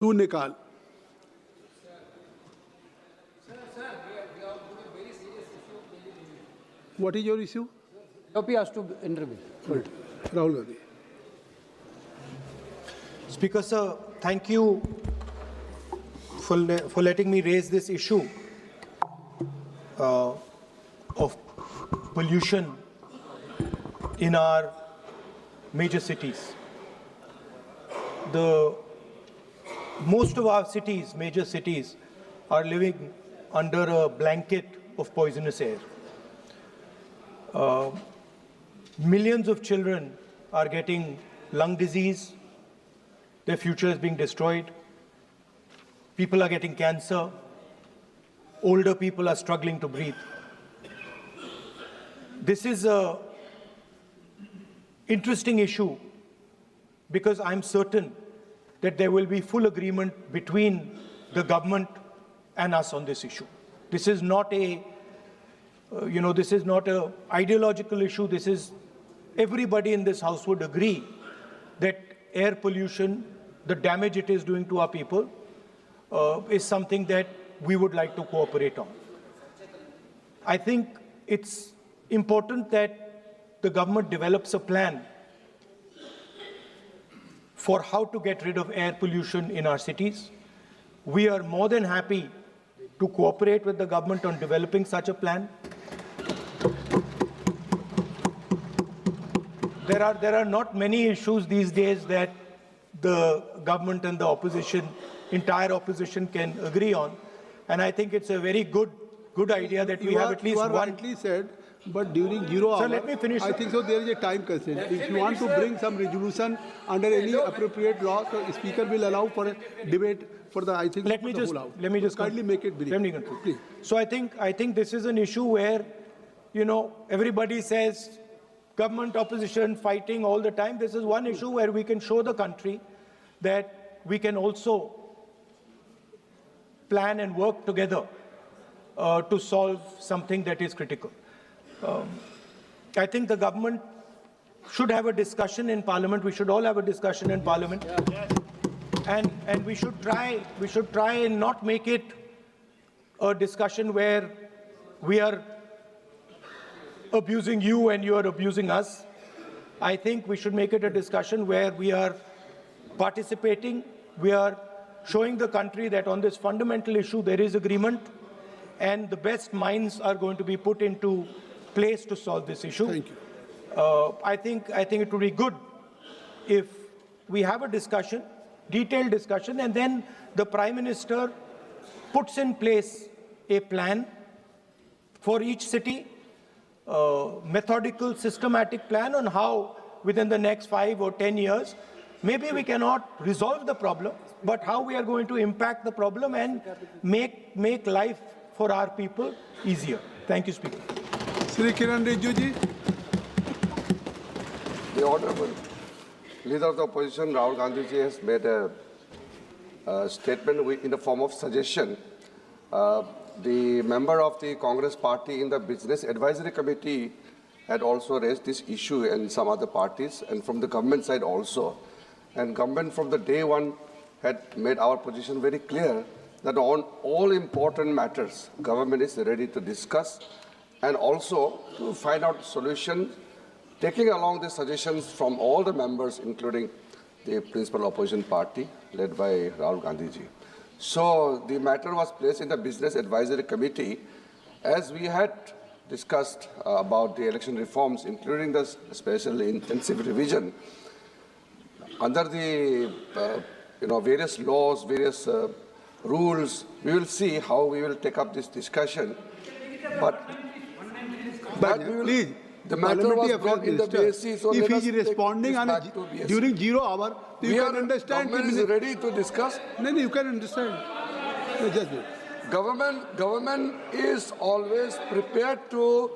तू निकाल. What is your issue? He has to intervene. Rahul Gandhi. Speaker, sir, thank you for letting me raise this issue of pollution in our major cities. Most of our cities, major cities, are living under a blanket of poisonous air. Millions of children are getting lung disease. Their future is being destroyed. People are getting cancer. Older people are struggling to breathe. This is an interesting issue because I'm certain that there will be full agreement between the government and us on this issue. This is not a this is not an ideological issue. This is, everybody in this house would agree that air pollution, the damage it is doing to our people, is something that we would like to cooperate on. I think it's important that the government develops a plan for how to get rid of air pollution in our cities. We are more than happy to cooperate with the government on developing such a plan. There are not many issues these days that the government and the opposition, entire opposition, can agree on, and I think it's a very good idea that we have at least one. You are rightly said, but during 0 hour, Sir, let me finish. I think so there is a time constraint. If you want to bring some resolution under any appropriate law, so Speaker will allow for a debate for the, I think, let me just kindly make it brief. Let me conclude. Please. So I think this is an issue where, everybody says government, opposition, fighting all the time. This is one issue where we can show the country that we can also plan and work together to solve something that is critical. I think the government should have a discussion in Parliament. We should all have a discussion in Parliament. And we should try and not make it a discussion where we are abusing you and you are abusing us. I think we should make it a discussion where we are participating, we are showing the country that on this fundamental issue there is agreement, and the best minds are going to be put into place to solve this issue. Thank you. I think it would be good if we have a discussion, detailed discussion, and then the Prime Minister puts in place a plan for each city, methodical, systematic plan on how within the next 5 or 10 years, maybe we cannot resolve the problem, but how we are going to impact the problem and make life for our people easier. Thank you, Speaker. Shri Kiran Rijiju ji. The Honourable Leader of the Opposition, Rahul Gandhi ji, has made a statement in the form of suggestion. The member of the Congress party in the Business Advisory Committee had also raised this issue, and some other parties, and from the government side also. And government from the day one had made our position very clear that on all important matters, government is ready to discuss and also to find out solutions, taking along the suggestions from all the members, including the principal opposition party led by Rahul Gandhi ji. So the matter was placed in the Business Advisory Committee as we had discussed about the election reforms, including the special intensive revision. Under the various laws, various rules, we will see how we will take up this discussion. But Please, the matter was brought in the BSc, so if he is responding during 0 hour, you can understand. Government is ready to discuss. No, you can understand. No, just wait. Government is always prepared to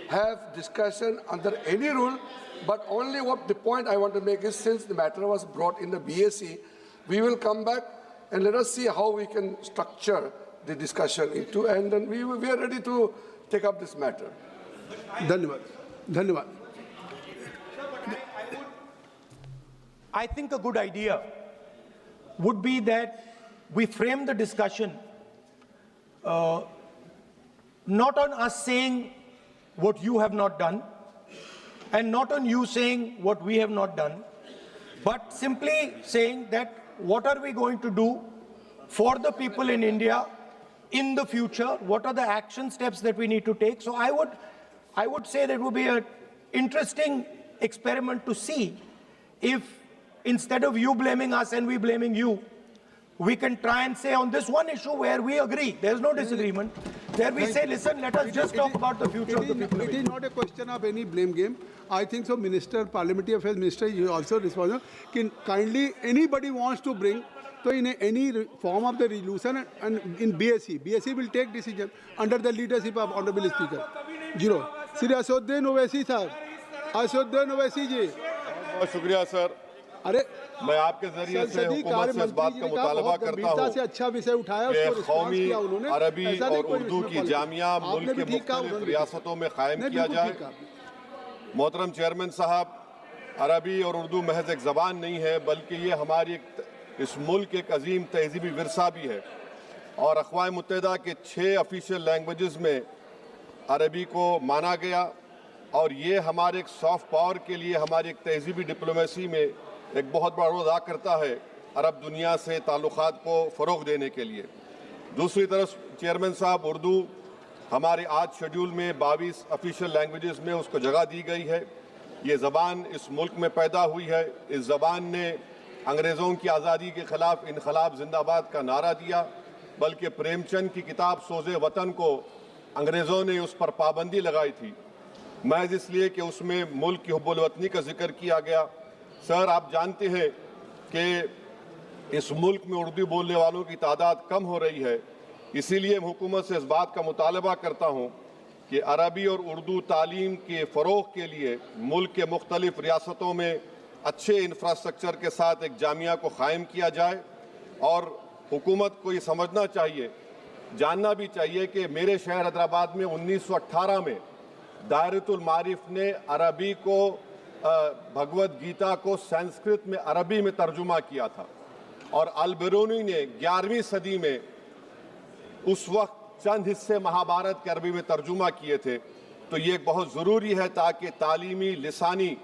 have discussion under any rule, but only what the point I want to make is, since the matter was brought in the BSc, we will come back and let us see how we can structure the discussion into, and then we are ready to take up this matter. Dhanyavad. Dhanyavad. I think a good idea would be that we frame the discussion not on us saying what you have not done, and not on you saying what we have not done, but simply saying that what are we going to do for the people in India in the future? What are the action steps that we need to take? So I would say that it would be an interesting experiment to see if instead of you blaming us and we blaming you, we can try and say on this one issue where we agree, there's no disagreement, there we say, listen, let us just talk about the future of the people. It is not a question of any blame game. I think so, Minister, Parliamentary Affairs Minister, you also responsible. Can kindly, anybody wants to bring, so in any form of the resolution and in BSc will take decision under the leadership of Honorable Speaker. Zero. Sri Ashuddin Owaisi sir, Ashuddin Owaisi ji. बहुत शुक्रिया sir. अरे मैं आपके जरिए से हुकूमत से इस बात का मुतालबा करता हूँ से अच्छा विषय उठाया कि कौमी अरबी और उर्दू की जामिया मुल्क के मुख्तलिफ रियासतों में कायम किया जाए। मोहतरम चेयरमैन साहब, अरबी और उर्दू महज एक ज़बान नहीं है, बल्कि ये हमारी इस मुल्क एक अजीम तहजीबी विरसा भी है, और अक़वाम मुत्तहिदा के 6 ऑफिशियल लैंग्वेजेस में अरबी को माना गया, और ये हमारे एक सॉफ्ट पावर के लिए, हमारी एक तहजीबी डिप्लोमेसी में एक बहुत बड़ा रोल अदा करता है अरब दुनिया से ताल्लुक़ात को फ़रोग़ देने के लिए। दूसरी तरफ चेयरमैन साहब, उर्दू हमारे आज शेड्यूल में 22 ऑफिशियल लैंग्वेजेस में उसको जगह दी गई है। ये ज़बान इस मुल्क में पैदा हुई है। इस ज़बान ने अंग्रेज़ों की आज़ादी के ख़िलाफ़ इनक़लाब जिंदाबाद का नारा दिया, बल्कि प्रेमचंद की किताब सोज़े वतन को अंग्रेज़ों ने उस पर पाबंदी लगाई थी, महज इसलिए कि उसमें मुल्क की हुब्बुल वतनी का जिक्र किया गया। सर, आप जानते हैं कि इस मुल्क में उर्दू बोलने वालों की तादाद कम हो रही है, इसीलिए मैं हुकूमत से इस बात का मुतालबा करता हूँ कि अरबी और उर्दू तालीम के फ़रोग़ के लिए मुल्क के मुख्तलिफ़ रियासतों में अच्छे इंफ्रास्ट्रक्चर के साथ एक जामिया को क़ायम किया जाए। और हुकूमत को ये समझना चाहिए, जानना भी चाहिए कि मेरे शहर हैदराबाद में 1918 में दायरतुल मारिफ ने अरबी को, भगवद गीता को संस्कृत में अरबी में तर्जुमा किया था, और अल-बिरूनी ने 11वीं सदी में उस वक्त चंद हिस्से महाभारत के अरबी में तर्जुमा किए थे। तो ये बहुत ज़रूरी है ताकि तालीमी लिसानी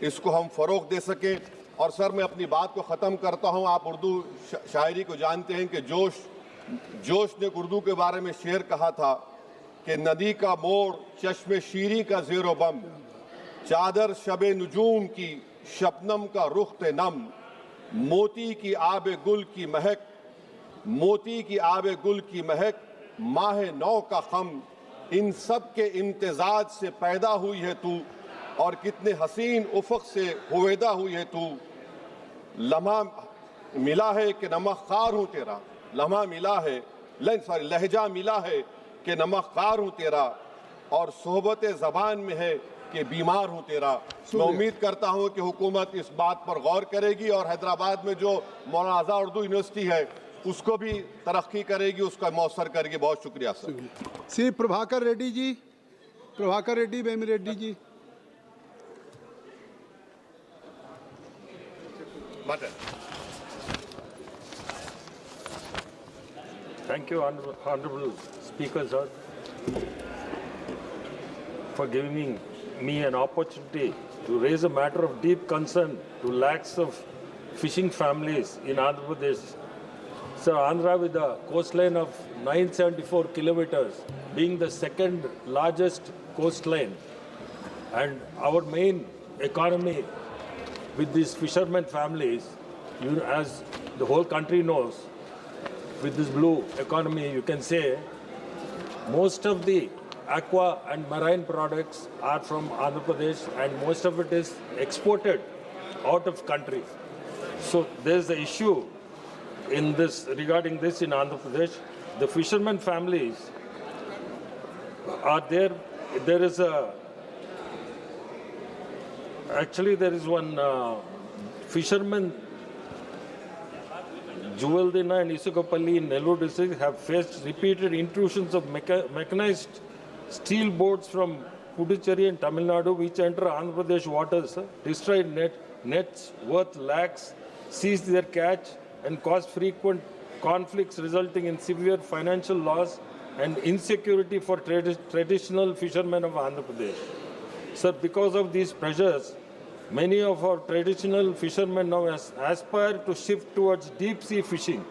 इसको हम फ़रोग़ दे सकें। और सर, मैं अपनी बात को ख़त्म करता हूँ। आप उर्दू शायरी को जानते हैं कि जोश ने उर्दू के बारे में शेर कहा था कि नदी का मोड़ चश्मे शीरी का ज़ेरो बम, चादर शबे नजूम की शबनम का रुख्त नम, मोती की आब गुल की महक, मोती की आब गुल की महक, माह नौ का खम, इन सब के इम्तिजाज से पैदा हुई है तू, और कितने हसीन उफ़क़ से हुवेदा हुई है तू। लम्हा मिला है कि नमक ख़ार हूँ तेरा, लम्हा मिला है लहजा मिला है कि नमक ख़ार हूँ तेरा, और सोहबत ज़बान में है कि बीमार हूँ तेरा। मैं उम्मीद करता हूँ कि हुकूमत इस बात पर गौर करेगी और हैदराबाद में जो मौलाना आज़ाद उर्दू यूनिवर्सिटी है उसको भी तरक्की करेगी, उसका मौसर करेगी। बहुत शुक्रिया सर। श्री प्रभाकर रेड्डी जी, प्रभाकर रेड्डी, बेमी Reddy ji. Thank you, Honorable Speaker, sir, for giving me an opportunity to raise a matter of deep concern to lakhs of fishing families in Andhra Pradesh. Sir, Andhra, with a coastline of 974 kilometers, being the second largest coastline, and our main economy with these fishermen families, as the whole country knows, with this blue economy, you can say most of the aqua and marine products are from Andhra Pradesh, and most of it is exported out of country. So there's the issue in this, regarding this in Andhra Pradesh. The fishermen families are there. There is a, actually there is one fisherman, Juvaldina and Isukapalli in Nellore district have faced repeated intrusions of mechanized steel boats from Puducherry and Tamil Nadu, which enter Andhra Pradesh waters, destroy nets worth lakhs, seize their catch, and cause frequent conflicts resulting in severe financial loss and insecurity for traditional fishermen of Andhra Pradesh. Sir, because of these pressures, many of our traditional fishermen now aspire to shift towards deep sea fishing,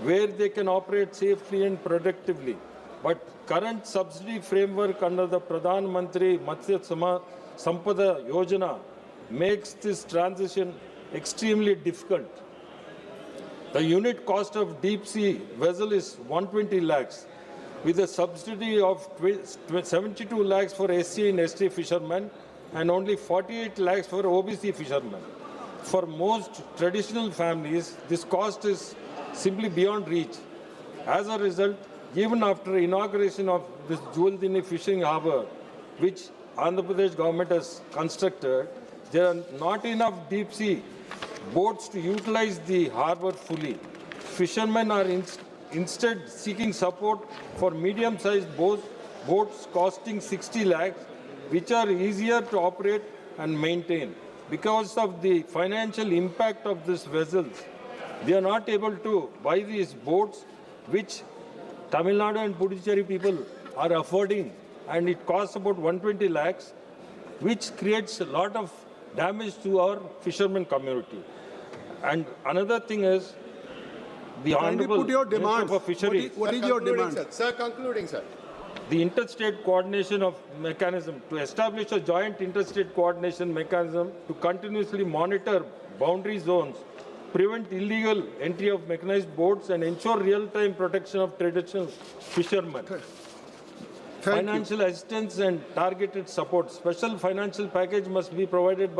where they can operate safely and productively. But current subsidy framework under the Pradhan Mantri Matsya Sampada Yojana makes this transition extremely difficult. The unit cost of deep sea vessel is 120 lakhs, with a subsidy of 72 lakhs for SC and ST fishermen and only 48 lakhs for OBC fishermen. For most traditional families, this cost is simply beyond reach. As a result, even after inauguration of this Jewel fishing harbour, which Andhra Pradesh government has constructed, there are not enough deep sea boats to utilize the harbour fully. Fishermen are instead seeking support for medium-sized boats costing 60 lakhs, which are easier to operate and maintain. Because of the financial impact of these vessels, they are not able to buy these boats, which Tamil Nadu and Puducherry people are affording, and it costs about 120 lakhs, which creates a lot of damage to our fishermen community. And another thing is, the Honorable put your Minister demands. for Fisheries, What is your demand? Sir, concluding, sir. the interstate coordination of mechanism, to establish a joint interstate coordination mechanism to continuously monitor boundary zones, prevent illegal entry of mechanized boats, and ensure real-time protection of traditional fishermen. Financial assistance and targeted support. Special financial package must be provided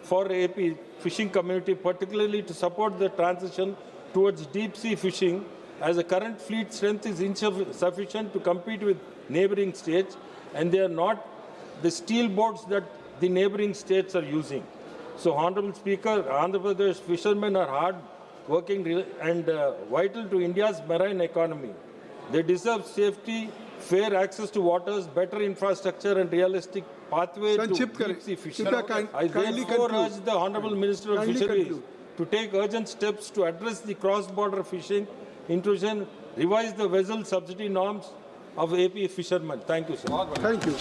for AP fishing community, particularly to support the transition towards deep sea fishing, as the current fleet strength is insufficient to compete with neighboring states, and they are not the steel boats that the neighboring states are using. So, Honorable Speaker, Andhra Pradesh fishermen are hard working and vital to India's marine economy. They deserve safety, fair access to waters, better infrastructure, and realistic pathway to deep sea fishing. I therefore urge the Honorable Minister of Fisheries to take urgent steps to address the cross-border fishing intrusion, revise the vessel subsidy norms of AP fishermen. Thank you, sir. Thank you.